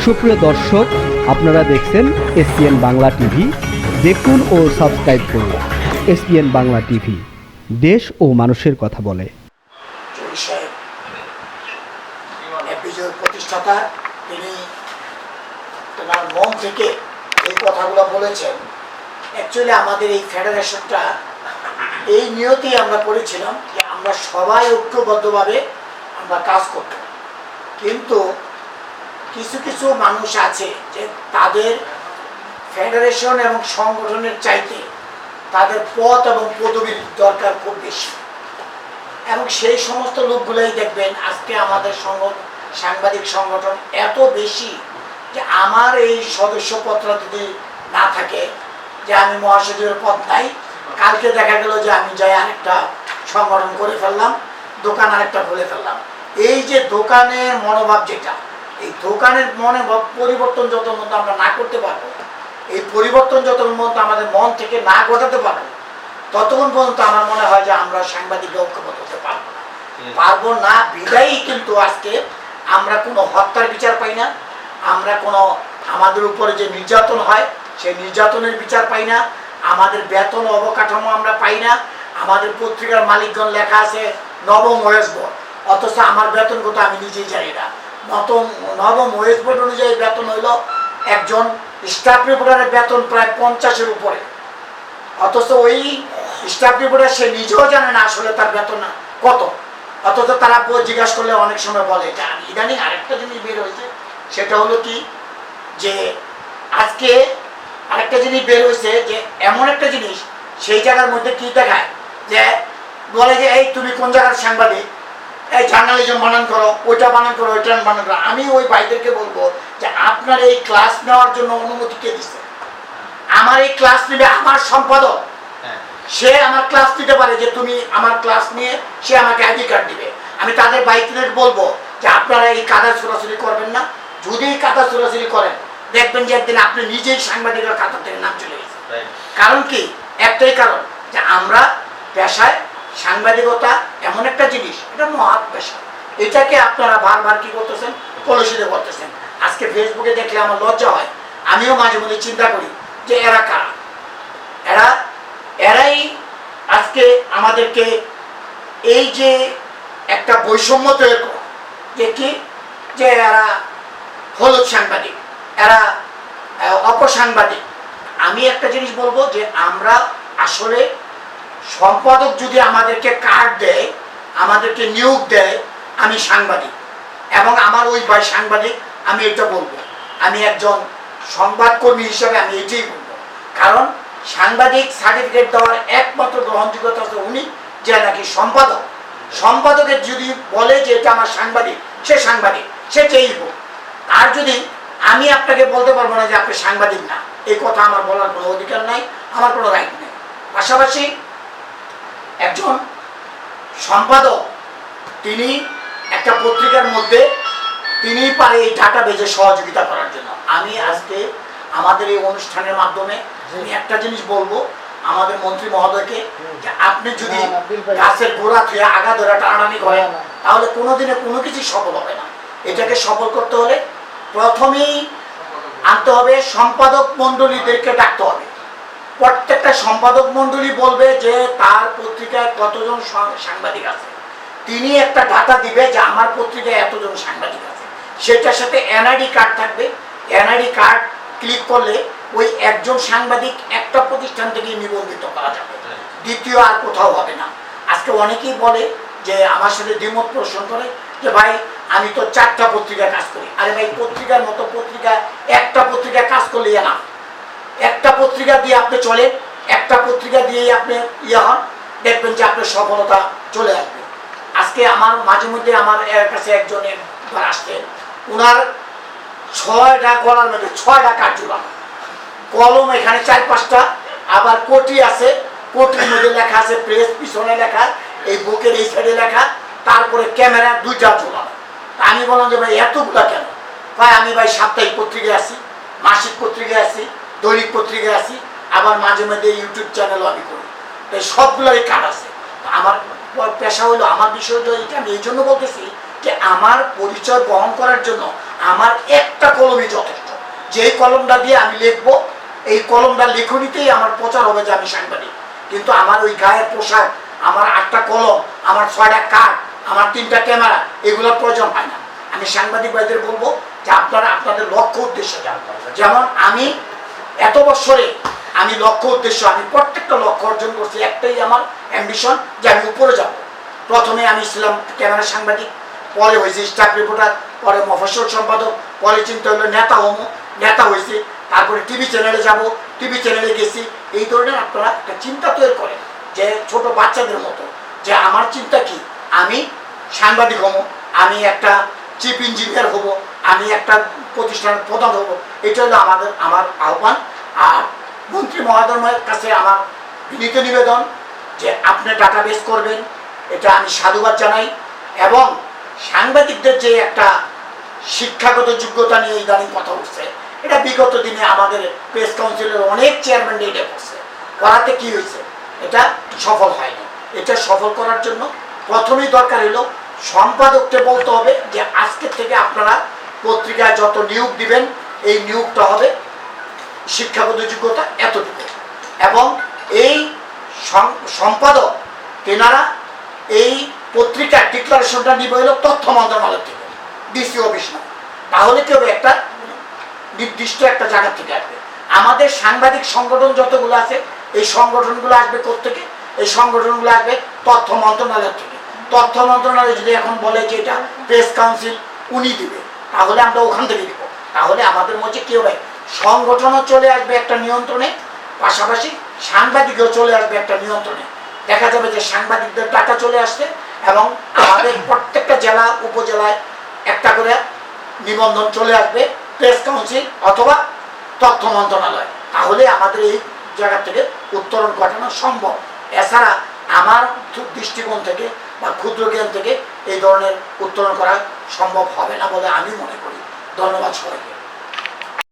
সুপ্রিয় দর্শক, আপনারা দেখছেন এসপিএন বাংলা টিভি। দেখুন ও সাবস্ক্রাইব করুন এসপিএন বাংলা টিভি, দেশ ও মানুষের কথা বলে। প্রতিষ্ঠাতা তিনি তোমার মন থেকে এই কথাগুলো বলেছেন। অ্যাকচুয়ালি আমাদের এই ফেডারেশনটা এই নিয়তেই আমরা করেছিলাম যে আমরা সবাই ঐক্যবদ্ধভাবে আমরা কাজ করব, কিন্তু কিছু কিছু মানুষ আছে যে তাদের ফেডারেশন এবং সংগঠনের চাইতে তাদের পদ এবং পদবীর দরকার খুব বেশি, এবং সেই সমস্ত লোকগুলোই দেখবেন আজকে আমাদের সাংবাদিক সংগঠন এত বেশি যে আমার এই সদস্যপত্র যদি না থাকে, যে আমি মহাসচিবের পদ নাই, কালকে দেখা গেল যে আমি যাই আরেকটা সংগঠন করে ফেললাম, দোকান আরেকটা খুলে ফেললাম। এই যে দোকানের মনোভাব, যেটা এই দোকানের মনোভাব পরিবর্তন যত মধ্যে আমরা না করতে পারবো, এই পরিবর্তন যত মধ্যে আমাদের মন থেকে না ঘটাতে পারবো, ততক্ষণ পর্যন্ত আমার মনে হয় যে আমরা সাংবাদিক ঐক্যবদ্ধ হতে পারবো না। বিদায়ী কিন্তু আজকে আমরা কোনো হত্যার বিচার পাই না, আমরা কোনো আমাদের উপরে যে নির্যাতন হয় সেই নির্যাতনের বিচার পাই না, আমাদের বেতন অবকাঠামো আমরা পাই না। আমাদের পত্রিকার মালিকগণ লেখা আছে নবম ওয়েজ বোর্ড, অথচ আমার বেতন কত আমি নিজেই জানি না। নবম ওয়েজ বোর্ড অনুযায়ী বেতন হইল একজন স্টাফ রিপোর্টারের বেতন প্রায় 50-এর উপরে, অথচ ওই স্টাফ রিপোর্টার সে নিজেও জানে না আসলে তার বেতন কত। অথচ তারা জিজ্ঞাসা করলে অনেক সময় বলে এটা। ইদানিং আরেকটা জিনিস বের হয়েছে, সেটা হলো কি, যে আজকে আরেকটা জিনিস বের হয়েছে যে এমন একটা জিনিস সেই জায়গার মধ্যে কি দেখায়, যে বলে যে এই তুমি কোন জায়গার সাংবাদিক, এই জার্নালিজম বানান করো, ওইটা বানান করো, ওইটা বানান করো। আমি ওই ভাইদেরকে বলবো যে আপনার এই ক্লাস নেওয়ার জন্য অনুমতি কে দিচ্ছে? আমার এই ক্লাস নেবে আমার সম্পাদক, সে আমার ক্লাস নিতে পারে, যে তুমি আমার ক্লাস নিয়ে সে আমাকে আইডি কার্ড দিবে। আমি তাদের বাইকদের বলবো যে আপনারা এই কাদা ছোড়াছুরি করবেন না। যদি এই কাদা ছোড়াছুরি করেন, দেখবেন যে একদিন আপনি নিজেই সাংবাদিকের কাতার থেকে নাম চলে গেছে। কারণ কি? একটাই কারণ, যে আমরা পেশায় সাংবাদিকতা এমন একটা জিনিস, এটা মহৎ পেশা, এটাকে আপনারা বারবার কি করতেছেন, কলুষিত করতেছেন। আজকে ফেসবুকে দেখলে আমার লজ্জা হয়, আমিও মাঝে মধ্যে চিন্তা করি যে এরা কারা, এরাই আজকে আমাদেরকে এই যে একটা বৈষম্য তৈরি করে, যে কি, যে এরা হলুদ সাংবাদিক, এরা অপসাংবাদিক। আমি একটা জিনিস বলবো যে আমরা আসলে সম্পাদক যদি আমাদেরকে কার্ড দেয়, আমাদেরকে নিয়োগ দেয়, আমি সাংবাদিক এবং আমার ওই ভাই সাংবাদিক, আমি এটা বলবো। আমি একজন সংবাদকর্মী হিসাবে আমি এটাই বলবো, কারণ সাংবাদিক সার্টিফিকেট দেওয়ার একমাত্র গ্রহণযোগ্যতা হচ্ছে উনি যে নাকি সম্পাদক। সম্পাদকের যদি বলে যে এটা আমার সাংবাদিক, সে সাংবাদিক, সে যেই হোক। আর যদি আমি আপনাকে বলতে পারবো না যে আপনি সাংবাদিক না, এই কথা আমার বলার কোনো অধিকার নাই, আমার কোনো রাইট নেই। পাশাপাশি একজন সম্পাদক, তিনি একটা পত্রিকার মধ্যে তিনি পারে এই ডাটা বেজে সহযোগিতা করার জন্য। আমি আজকে আমাদের এই অনুষ্ঠানের মাধ্যমে আমি একটা জিনিস বলবো আমাদের মন্ত্রী মহোদয়কে, যে আপনি যদি গাছের গোড়া থেকে আগা ধরে টানাটানি করেন, তাহলে কোনোদিনে কোনো কিছু সফল হবে না। এটাকে সফল করতে হলে প্রথমেই আনতে হবে সম্পাদক মণ্ডলীদেরকে ডাকতে হবে। প্রত্যেকটা সম্পাদক মণ্ডলী বলবে যে তার পত্রিকায় কতজন সাংবাদিক আছে, তিনি একটা ডাটা দিবে যে আমার পত্রিকায় এতজন সাংবাদিক আছে, সেটার সাথে এনআইডি কার্ড থাকবে। এনআইডি কার্ড ক্লিক করলে ওই একজন সাংবাদিক একটা প্রতিষ্ঠান থেকে নিবন্ধিত করা যাবে, দ্বিতীয় আর কোথাও হবে না। আজকে অনেকেই বলে যে আমার সাথে দ্বিমত পোষণ করে যে ভাই আমি তো 4টা পত্রিকায় কাজ করি। আরে ভাই, পত্রিকার মতো পত্রিকা একটা পত্রিকায় কাজ করলে না, একটা পত্রিকা দিয়ে আপনি চলেন, একটা পত্রিকা দিয়েই আপনি হন, দেখবেন যে আপনার সফলতা চলে আসবে। আজকে আমার মাঝে মধ্যে আমার কাছে একজনের আসতেন, ওনার 6টা গলার মধ্যে 6টা কাঠ ঝুলানো, কলম এখানে 4-5টা, আবার কোটি আছে, কোটির মধ্যে লেখা আছে প্রেস, পিছনে লেখা, এই বুকের এই সাইডে লেখা, তারপরে ক্যামেরা 2টা ঝুলানো। আমি বললাম যে ভাই এতগুলা কেন? ভাই আমি ভাই সাপ্তাহিক পত্রিকায় আছি, মাসিক পত্রিকায় আছি, দৈনিক পত্রিকায় আছি, আবার মাঝে মাঝে ইউটিউব চ্যানেলও আমি করি, তাই সবগুলোরই কার্ড আছে। আমার পেশা হলো, আমার বিষয় হলো এটা। আমি এই জন্য বলতেছি যে আমার পরিচয় বহন করার জন্য আমার একটা কলমই যথেষ্ট। যেই কলমটা দিয়ে আমি লিখবো, এই কলমটা লেখনীতেই আমার প্রচার হবে যে আমি সাংবাদিক। কিন্তু আমার ওই গায়ের পোশাক, আমার 8টা কলম, আমার 6টা কাঠ, আমার 3টা ক্যামেরা, এগুলোর প্রয়োজন হয় না। আমি সাংবাদিক ভাইদের বলবো যে আপনারা আপনাদের লক্ষ্য উদ্দেশ্য জানবেন। যেমন আমি এত বছরে আমি লক্ষ্য উদ্দেশ্য, আমি প্রত্যেকটা লক্ষ্য অর্জন করছি। একটাই আমার অ্যাম্বিশন যে আমি উপরে যাব। প্রথমে আমি ছিলাম ক্যামেরা সাংবাদিক, পরে হয়েছে স্টাফ রিপোর্টার, পরে মফস্বল সম্পাদক, পরে চিন্তা হলো নেতা হয়েছে, তারপরে টিভি চ্যানেলে যাব, টিভি চ্যানেলে গেছি। এই ধরনের আপনারা একটা চিন্তা তৈরি করেন যে ছোট বাচ্চাদের মতো, যে আমার চিন্তা কি, আমি সাংবাদিক হব, আমি একটা চিফ ইঞ্জিনিয়ার হব, আমি একটা প্রতিষ্ঠানের প্রধান হব। এটা হলো আমার আহ্বান। আর মন্ত্রী মহোদয়ের কাছে আমার বিনীত নিবেদন যে আপনি ডাটাবেস করবেন, এটা আমি সাধুবাদ জানাই। এবং সাংবাদিকদের যে একটা শিক্ষাগত যোগ্যতা নিয়ে ইদানিং কথা উঠছে, এটা বিগত দিনে আমাদের প্রেস কাউন্সিলের অনেক চেয়ারম্যান এটা করছে, করাতে কি হয়েছে, এটা সফল হয়নি। এটা সফল করার জন্য প্রথমেই দরকার হলো সম্পাদককে বলতে হবে যে আজকের থেকে আপনারা পত্রিকায় যত নিয়োগ দিবেন, এই নিয়োগটা হবে শিক্ষাগত যোগ্যতা এতটুকু। এবং এই সম্পাদক তেনারা এই পত্রিকার ডিক্লারেশনটা নিবে হলো তথ্য মন্ত্রণালয় থেকে, ডিসি অফিস না। তাহলে কেউ একটা নির্দিষ্ট একটা জায়গা থেকে আসবে। আমাদের সাংবাদিক সংগঠন যতগুলো আছে, এই সংগঠনগুলো আসবে কোত্থেকে? এই সংগঠনগুলো আসবে তথ্য মন্ত্রণালয় থেকে। তথ্য মন্ত্রণালয় যদি এখন বলে যে এটা প্রেস কাউন্সিল উনি দিবে, তাহলে আমরা ওখান থেকে দিব। তাহলে আমাদের মধ্যে কি হবে, সংগঠনও চলে আসবে একটা নিয়ন্ত্রণে, পাশাপাশি সাংবাদিকও চলে আসবে একটা নিয়ন্ত্রণে। দেখা যাবে যে সাংবাদিকদের টাকা চলে আসছে এবং আমাদের প্রত্যেকটা জেলা উপজেলায় একটা করে নিবন্ধন চলে আসবে প্রেস কাউন্সিল অথবা তথ্য মন্ত্রণালয়। তাহলে আমাদের এই জায়গা থেকে উত্তরণ ঘটানো সম্ভব। এছাড়া আমার দৃষ্টিকোণ থেকে বা ক্ষুদ্র জ্ঞান থেকে এই ধরনের উত্তরণ করা সম্ভব হবে না বলে আমি মনে করি। ধন্যবাদ সবাইকে।